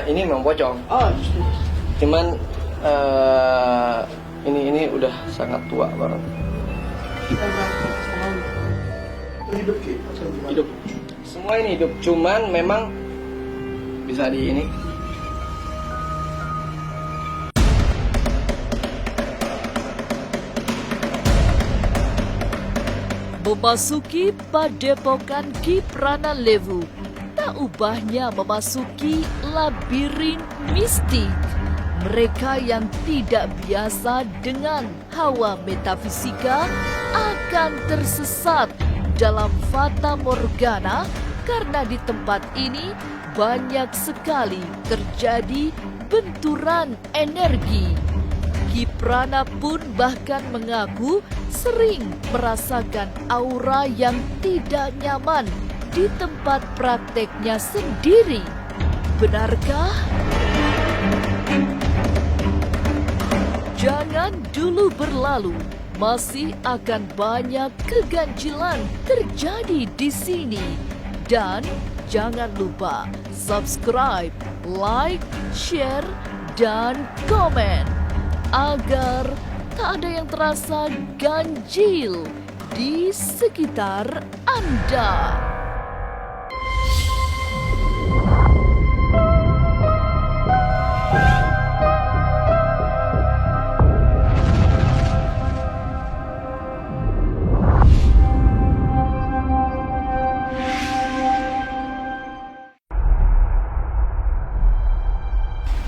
Ini memang pocong. Oh, justru. Cuman ini udah sangat tua banget. Hidup gitu. Hidup. Semua ini hidup, cuman memang bisa di ini. Memasuki padepokan Ki Pranalewu, tak ubahnya memasuki labirin mistik. Mereka yang tidak biasa dengan hawa metafisika akan tersesat dalam fata morgana karena di tempat ini banyak sekali terjadi benturan energi. Ki Prana pun bahkan mengaku sering merasakan aura yang tidak nyaman di tempat prakteknya sendiri. Benarkah? Jangan dulu berlalu, masih akan banyak keganjilan terjadi di sini. Dan jangan lupa subscribe, like, share, dan komen agar tak ada yang terasa ganjil di sekitar Anda.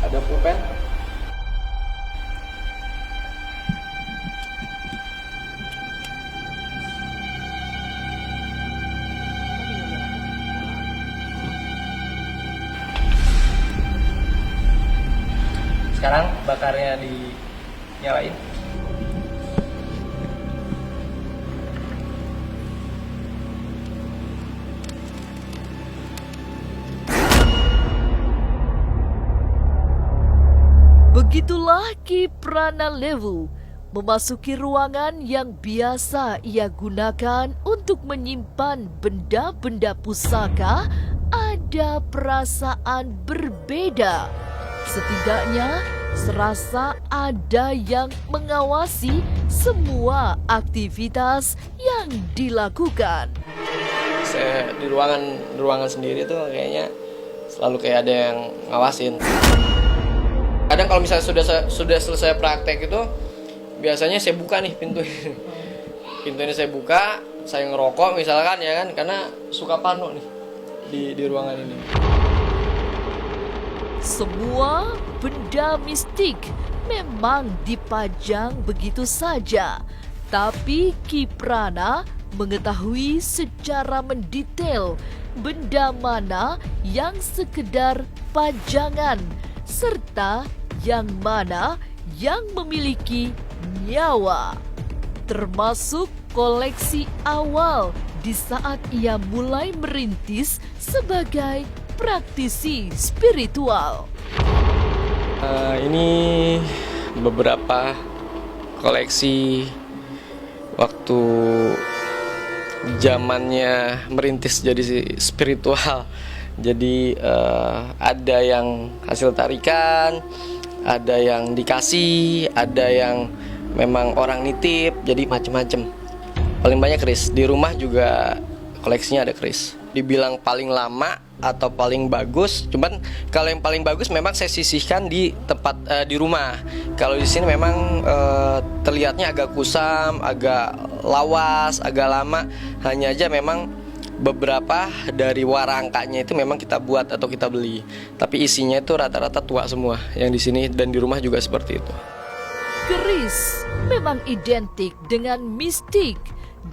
Ada pulpen. Sekarang bakarnya dinyalain. Begitulah Ki Pranalewu memasuki ruangan yang biasa ia gunakan untuk menyimpan benda-benda pusaka. Ada perasaan berbeda. Setidaknya serasa ada yang mengawasi semua aktivitas yang dilakukan. Saya di ruangan sendiri tuh kayaknya selalu kayak ada yang ngawasin. Kadang kalau misalnya sudah selesai praktek itu biasanya saya buka nih pintu. Pintu ini saya buka, saya ngerokok misalkan ya kan, karena suka parno nih di ruangan ini. Semua benda mistik memang dipajang begitu saja, tapi Ki Prana mengetahui secara mendetail benda mana yang sekedar pajangan serta yang mana yang memiliki nyawa. Termasuk koleksi awal di saat ia mulai merintis sebagai praktisi spiritual. Ini beberapa koleksi waktu zamannya merintis jadi spiritual. Jadi ada yang hasil tarikan, ada yang dikasih, ada yang memang orang nitip, jadi macem-macem. Paling banyak keris. Di rumah juga koleksinya ada keris. Dibilang paling lama atau paling bagus, cuman kalau yang paling bagus memang saya sisihkan di tempat di rumah. Kalau di sini memang terlihatnya agak kusam, agak lawas, agak lama. Hanya aja memang beberapa dari warangkanya itu memang kita buat atau kita beli. Tapi isinya itu rata-rata tua semua yang di sini dan di rumah juga seperti itu. Keris memang identik dengan mistik.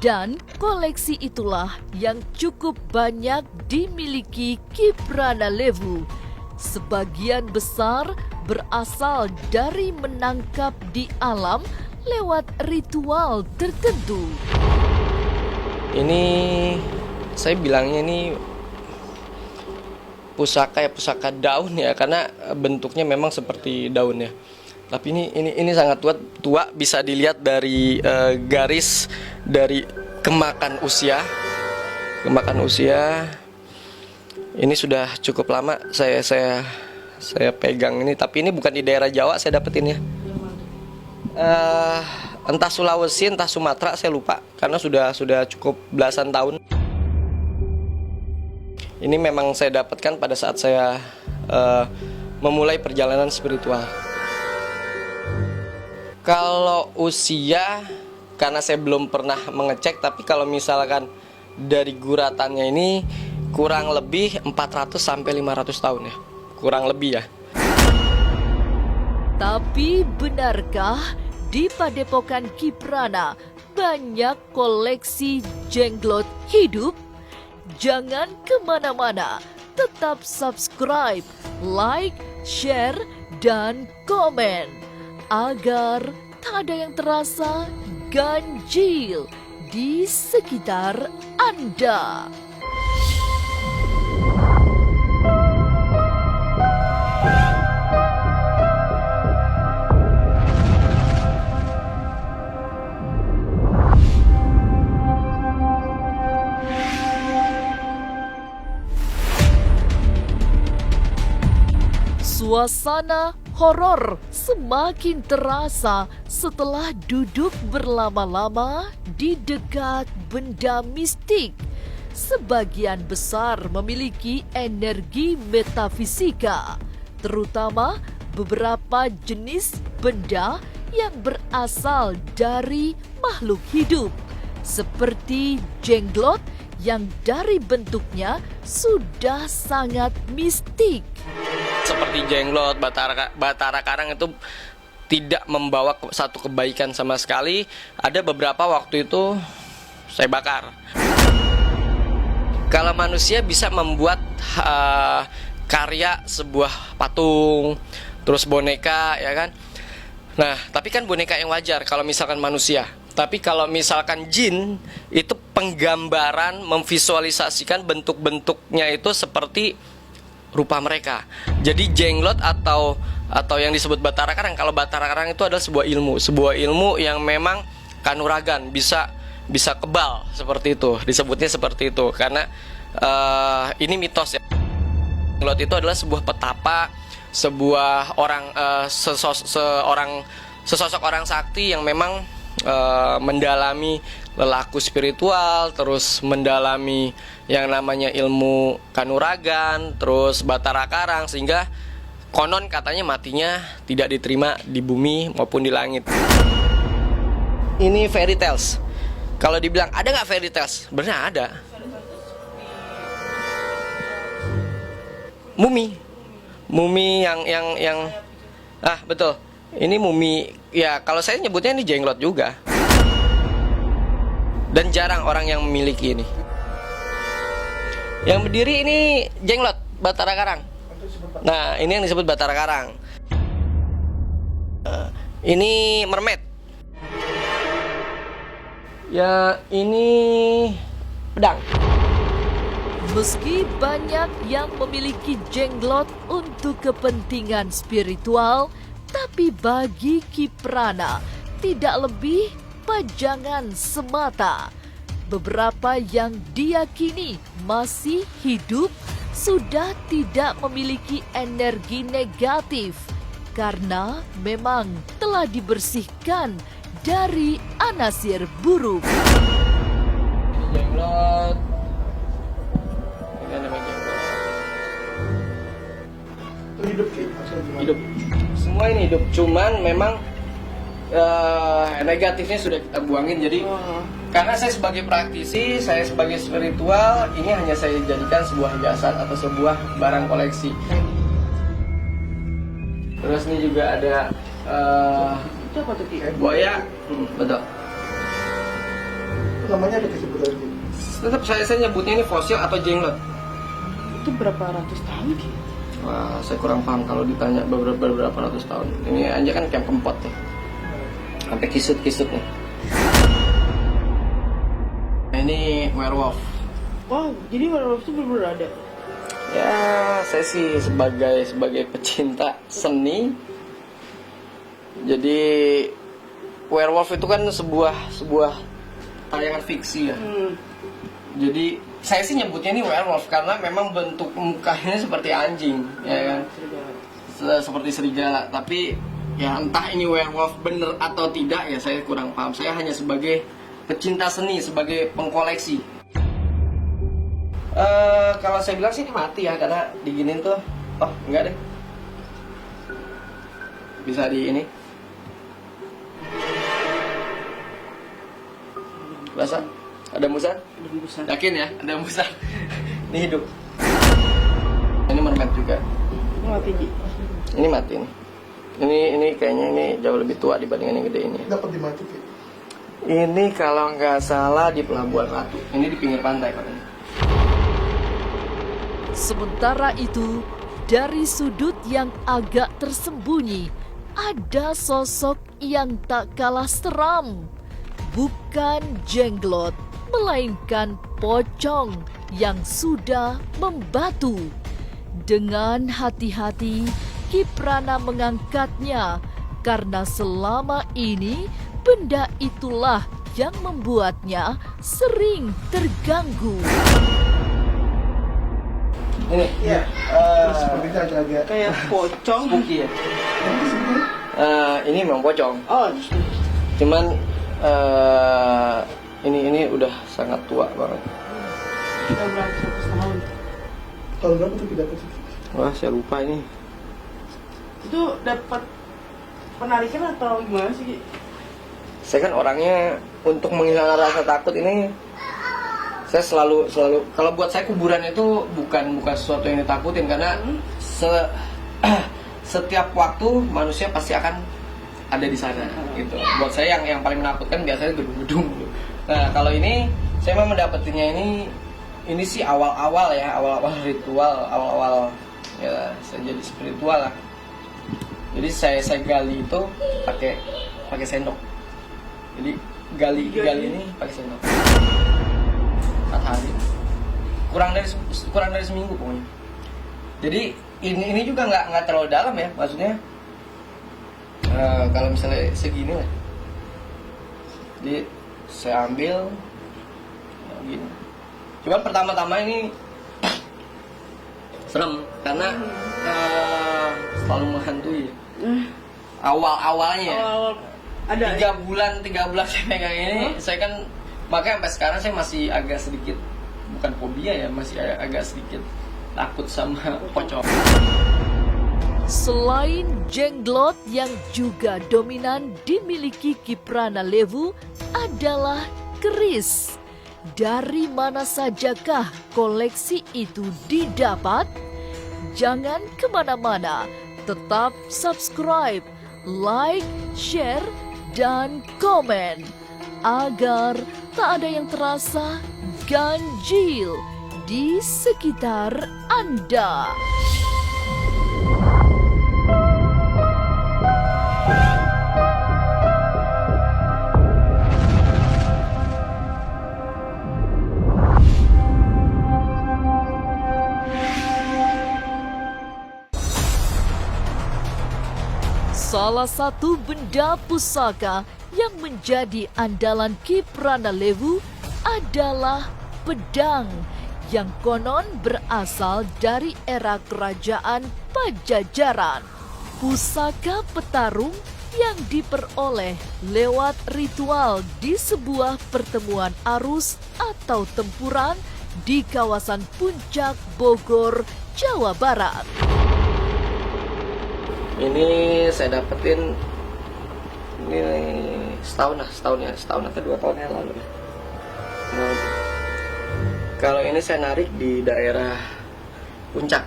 Dan koleksi itulah yang cukup banyak dimiliki Ki Pranalewu. Sebagian besar berasal dari menangkap di alam lewat ritual tertentu. Ini saya bilangnya ini pusaka daun ya, karena bentuknya memang seperti daun ya. Tapi ini sangat tua bisa dilihat dari garis dari kemakan usia. Kemakan usia ini sudah cukup lama saya saya pegang ini, tapi ini bukan di daerah Jawa saya dapetinnya. Entah Sulawesi, entah Sumatera, saya lupa karena sudah cukup belasan tahun. Ini memang saya dapatkan pada saat saya memulai perjalanan spiritual. Kalau usia, karena saya belum pernah mengecek, tapi kalau misalkan dari guratannya ini kurang lebih 400 sampai 500 tahun ya. Kurang lebih ya. Tapi benarkah di Padepokan Kiprana banyak koleksi jenglot hidup? Jangan kemana-mana, tetap subscribe, like, share, dan komen agar tak ada yang terasa ganjil di sekitar Anda. Suasana horor semakin terasa setelah duduk berlama-lama di dekat benda mistik. Sebagian besar memiliki energi metafisika, terutama beberapa jenis benda yang berasal dari makhluk hidup, seperti jenglot yang dari bentuknya sudah sangat mistik. Seperti jenglot, batara karang itu tidak membawa satu kebaikan sama sekali. Ada beberapa waktu itu saya bakar. Kalau manusia bisa membuat karya sebuah patung, terus boneka, ya kan? Nah, tapi kan boneka yang wajar kalau misalkan manusia. Tapi kalau misalkan jin, itu penggambaran, memvisualisasikan bentuk-bentuknya itu seperti rupa mereka. Jadi jenglot atau yang disebut batara karang, kalau batara karang itu adalah sebuah ilmu yang memang kanuragan, bisa kebal, seperti itu, disebutnya seperti itu karena ini mitos ya. Jenglot itu adalah sebuah petapa, sebuah orang sesosok orang sakti yang memang mendalami lelaku spiritual, terus mendalami yang namanya ilmu kanuragan, terus batara karang, sehingga konon katanya matinya tidak diterima di bumi maupun di langit. Ini fairy tales. Kalau dibilang ada nggak fairy tales? Benar ada. Mumi yang betul. Ini mumi ya, kalau saya nyebutnya ini jenglot juga. Dan jarang orang yang memiliki ini. Yang berdiri ini jenglot, batara karang. Nah, ini yang disebut batara karang. Ini mermaid. Ya, ini pedang. Meski banyak yang memiliki jenglot untuk kepentingan spiritual, tapi bagi Kiprana tidak lebih pajangan semata. Beberapa yang diyakini masih hidup sudah tidak memiliki energi negatif karena memang telah dibersihkan dari anasir buruk. Jenglot. Ini namanya jenglot. Itu hidup Ki? Hidup. Semua ini hidup, cuman memang negatifnya sudah kita buangin. Jadi karena saya sebagai praktisi, saya sebagai spiritual, ini hanya saya jadikan sebuah hiasan atau sebuah barang koleksi. Terus ini juga ada Itu apa tuh Ki? buaya. Betul. Itu namanya ada kesebutan Ki? Tetap saya nyebutnya ini fosil atau jenglot. Itu berapa ratus tahun Ki? Wah, saya kurang paham kalau ditanya beberapa ratus tahun. Ini aja kan camp kempot nih, sampai kisut-kisut nih. Ini werewolf. Wow, jadi werewolf itu benar-benar ada? Ya, saya sih sebagai pecinta seni. Jadi werewolf itu kan sebuah tayangan fiksi ya. Jadi saya sih nyebutnya ini werewolf karena memang bentuk mukanya seperti anjing, ya kan. seperti serigala. Tapi ya entah ini werewolf bener atau tidak ya saya kurang paham. Saya hanya sebagai pecinta seni, sebagai pengkoleksi. Kalau saya bilang sih ini mati ya, karena diginin tuh, oh enggak deh, bisa di ini. Basah? Ada musa? Ada busa. Yakin ya? Ada musa? Ini hidup. Ini mermaid juga. Mati Ji. Ini mati nih. Ini kayaknya ini jauh lebih tua dibandingkan yang gede ini. Dapat di mana Ki? Ini kalau nggak salah di Pelabuhan Ratu. Ini di pinggir pantai kalau ini. Sementara itu, dari sudut yang agak tersembunyi, ada sosok yang tak kalah seram. Bukan jenglot, melainkan pocong yang sudah membatu. Dengan hati-hati, Kiprana mengangkatnya karena selama ini benda itulah yang membuatnya sering terganggu. Ini. Iya. Terus sepertinya agak-agak Kayak pocong. Spooky ya. Ini memang pocong. Oh, Cuman ini udah sangat tua banget. udah berapa 100 tahun. tahun berapa tuh dapat sih? Wah, saya lupa ini. Itu dapat penarikan atau gimana sih? Ki? Saya kan orangnya untuk menghilangkan rasa takut ini, saya selalu kalau buat saya kuburan itu bukan sesuatu yang ditakutin, karena setiap waktu manusia pasti akan ada di sana gitu. Buat saya yang paling menakutkan biasanya gedung-gedung. Nah, kalau ini saya memang mendapatinya ini sih awal-awal ya, awal-awal ritual, awal-awal ya saya jadi spiritual lah. Jadi saya gali itu pakai sendok. Jadi gali ini pakai sendok. 4 hari. Kurang dari seminggu pokoknya. Jadi ini juga nggak terlalu dalam ya, maksudnya kalau misalnya segini lah. Jadi saya ambil gini. Cuman pertama-tama ini serem karena selalu menghantui. Awal-awalnya. Awal ada. 3 bulan saya pegang ini, saya kan makanya sampai sekarang saya masih agak sedikit, bukan fobia ya, masih agak sedikit takut sama pocong. Selain jenglot yang juga dominan dimiliki Kiprana Lewu adalah keris. Dari mana sajakah koleksi itu didapat? Jangan kemana-mana, tetap subscribe, like, share, dan komen agar tak ada yang terasa ganjil di sekitar Anda. Salah satu benda pusaka yang menjadi andalan Kiprana Lewu adalah pedang yang konon berasal dari era kerajaan Pajajaran. Pusaka petarung yang diperoleh lewat ritual di sebuah pertemuan arus atau tempuran di kawasan Puncak Bogor, Jawa Barat. Ini saya dapetin ini setahun atau 2 tahun yang lalu. Nah, kalau ini saya narik di daerah Puncak.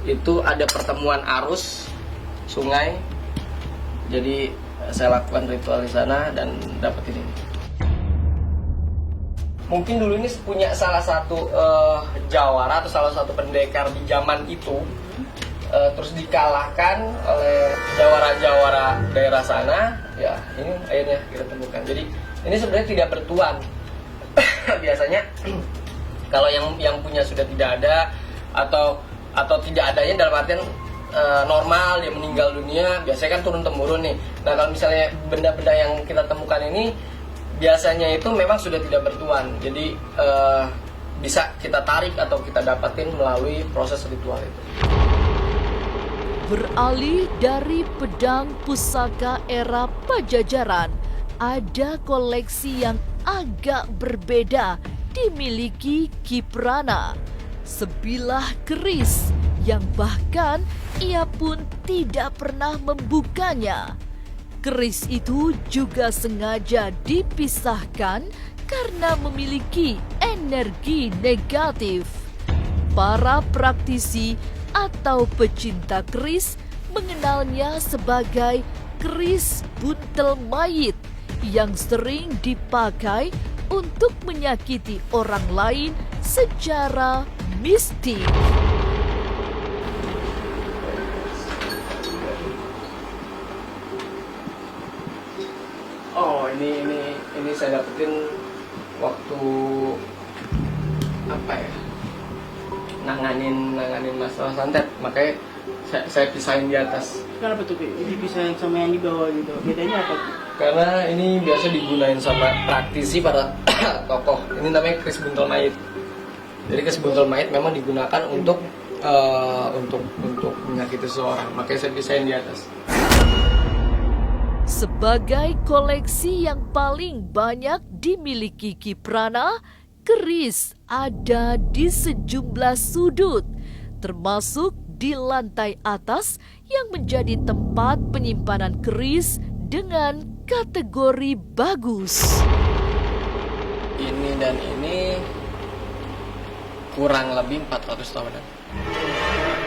Itu ada pertemuan arus sungai. Jadi saya lakukan ritual di sana dan dapetin ini. Mungkin dulu ini punya salah satu jawara atau salah satu pendekar di zaman itu. Terus dikalahkan oleh jawara-jawara daerah sana. Ya, ini akhirnya kita temukan. Jadi ini sebenarnya tidak bertuan. Biasanya kalau yang punya sudah tidak ada atau tidak adanya dalam artian normal, dia meninggal dunia, biasanya kan turun temurun nih. Nah, kalau misalnya benda-benda yang kita temukan ini biasanya itu memang sudah tidak bertuan. Jadi bisa kita tarik atau kita dapatin melalui proses ritual itu. Beralih dari pedang pusaka era Pajajaran, ada koleksi yang agak berbeda dimiliki Kiprana. Sebilah keris yang bahkan ia pun tidak pernah membukanya. Keris itu juga sengaja dipisahkan karena memiliki energi negatif. Para praktisi atau pecinta keris mengenalnya sebagai keris buntel mayit yang sering dipakai untuk menyakiti orang lain secara mistik. Oh, ini saya dapetin waktu apa ya? Nanganin masalah santet, makanya saya pisahin di atas. Kenapa tuh dipisahin sama yang di bawah gitu? Bedanya apa tuh? Karena ini biasa digunain sama praktisi para tokoh. Ini namanya keris buntel mayit. Jadi keris buntel mayit memang digunakan untuk menyakiti seseorang. Makanya saya pisahin di atas. Sebagai koleksi yang paling banyak dimiliki Kiprana, keris ada di sejumlah sudut, termasuk di lantai atas yang menjadi tempat penyimpanan keris dengan kategori bagus. Ini dan ini kurang lebih 400 tahunan.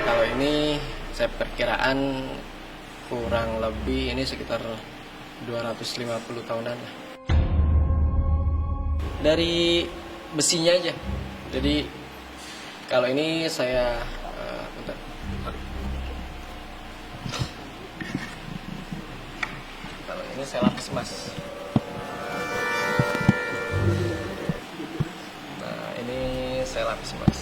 Kalau ini saya perkiraan kurang lebih ini sekitar 250 tahunan lah. Dari besinya aja. Jadi kalau ini saya bentar. Kalau ini saya lapis emas. Nah, ini saya lapis emas.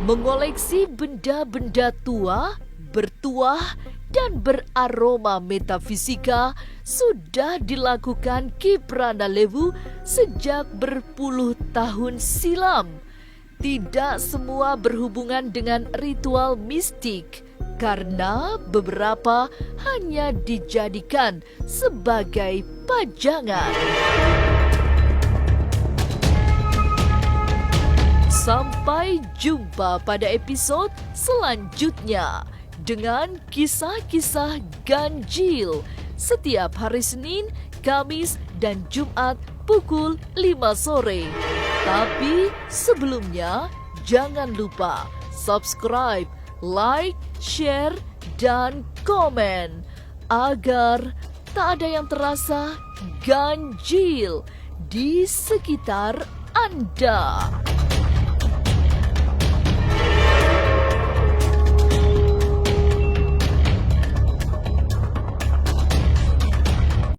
Mengoleksi benda-benda tua, bertuah, dan beraroma metafisika sudah dilakukan Kiprana Lewu sejak berpuluh tahun silam. Tidak semua berhubungan dengan ritual mistik, karena beberapa hanya dijadikan sebagai pajangan. Sampai jumpa pada episode selanjutnya dengan kisah-kisah ganjil setiap hari Senin, Kamis, dan Jumat pukul 5 sore. Tapi sebelumnya jangan lupa subscribe, like, share, dan komen agar tak ada yang terasa ganjil di sekitar Anda.